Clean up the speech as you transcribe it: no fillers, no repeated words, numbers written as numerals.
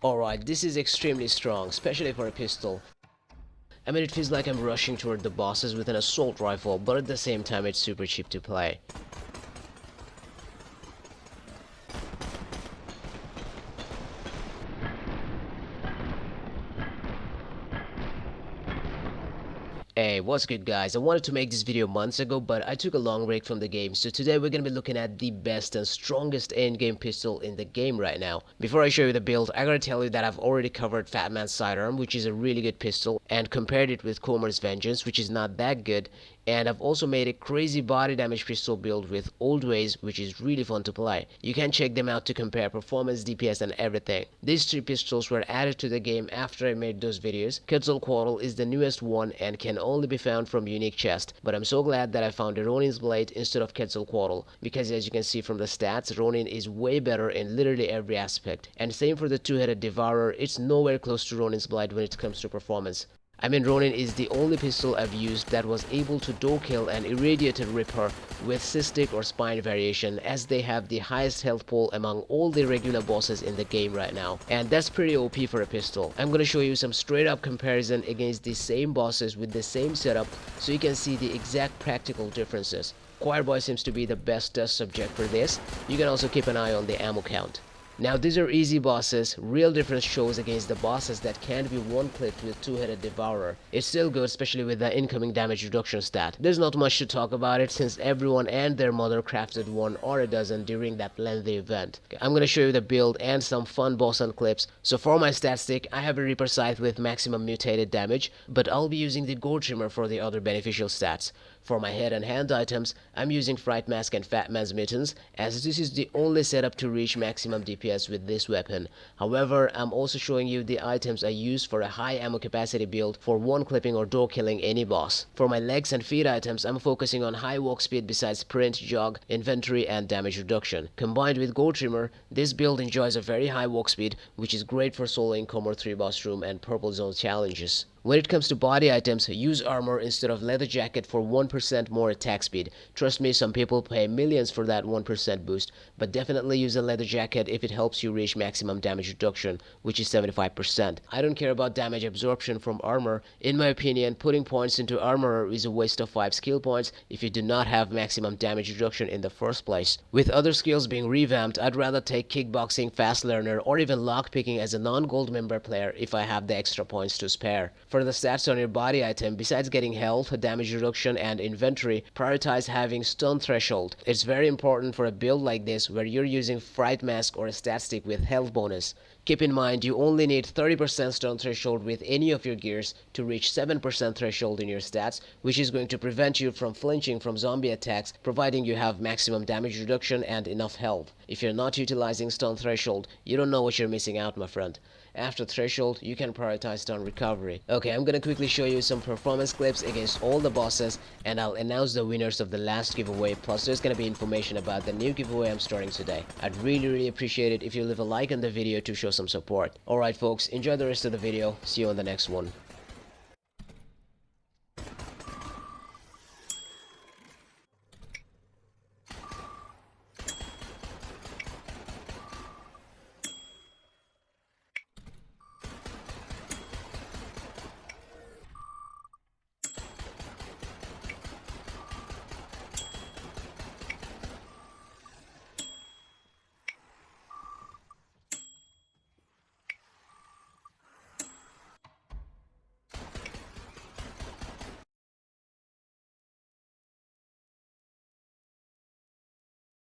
Alright, this is extremely strong, especially for a pistol. I mean, it feels like I'm rushing toward the bosses with an assault rifle, but at the same time it's super cheap to play. Hey, what's good guys? I wanted to make this video months ago, but I took a long break from the game, so today we're gonna be looking at the best and strongest endgame pistol in the game right now. Before I show you the build, I gotta tell you that I've already covered Fat Man's Sidearm, which is a really good pistol, and compared it with Comer's Vengeance, which is not that good, and I've also made a crazy body damage pistol build with Old Ways, which is really fun to play. You can check them out to compare performance, DPS and everything. These three pistols were added to the game after I made those videos. Quetzalcoatl is the newest one and can only be found from unique chest, but I'm so glad that I found a Ronin's blade instead of Quetzalcoatl, because as you can see from the stats, Ronin is way better in literally every aspect. And same for the Two Headed Devourer, it's nowhere close to Ronin's blade when it comes to performance. I mean, Ronin is the only pistol I've used that was able to door kill an irradiated Ripper with cystic or spine variation, as they have the highest health pool among all the regular bosses in the game right now, and that's pretty OP for a pistol. I'm gonna show you some straight up comparison against the same bosses with the same setup so you can see the exact practical differences. Choir Boy seems to be the best test subject for this. You can also keep an eye on the ammo count. Now these are easy bosses, real difference shows against the bosses that can't be one-clicked with Two Headed Devourer. It's still good, especially with the incoming damage reduction stat. There's not much to talk about it since everyone and their mother crafted one or a dozen during that lengthy event. I'm gonna show you the build and some fun boss hunt clips. So for my stat stick, I have a Reaper Scythe with maximum mutated damage, but I'll be using the Gore Trimmer for the other beneficial stats. For my head and hand items, I'm using Fright Mask and Fat Man's Mittens, as this is the only setup to reach maximum DPS with this weapon. However, I'm also showing you the items I use for a high ammo capacity build for one clipping or door killing any boss. For my legs and feet items, I'm focusing on high walk speed besides sprint, jog, inventory and damage reduction. Combined with Gore Trimmer, this build enjoys a very high walk speed, which is great for soloing Comer 3 boss room and purple zone challenges. When it comes to body items, use armor instead of leather jacket for 1% more attack speed. Trust me, some people pay millions for that 1% boost, but definitely use a leather jacket if it helps you reach maximum damage reduction, which is 75%. I don't care about damage absorption from armor. In my opinion, putting points into armor is a waste of 5 skill points if you do not have maximum damage reduction in the first place. With other skills being revamped, I'd rather take kickboxing, fast learner, or even lockpicking as a non-gold member player if I have the extra points to spare. For the stats on your body item, besides getting health, damage reduction and inventory, prioritize having stun threshold. It's very important for a build like this where you're using Fright Mask or a stat stick with health bonus. Keep in mind you only need 30% stun threshold with any of your gears to reach 7% threshold in your stats, which is going to prevent you from flinching from zombie attacks, providing you have maximum damage reduction and enough health. If you're not utilizing stun threshold, you don't know what you're missing out, my friend. After threshold, you can prioritize stun recovery. Okay, I'm gonna quickly show you some performance clips against all the bosses, and I'll announce the winners of the last giveaway, plus there's gonna be information about the new giveaway I'm starting today. I'd really appreciate it if you leave a like on the video to show some support. Alright folks, enjoy the rest of the video. See you on the next one.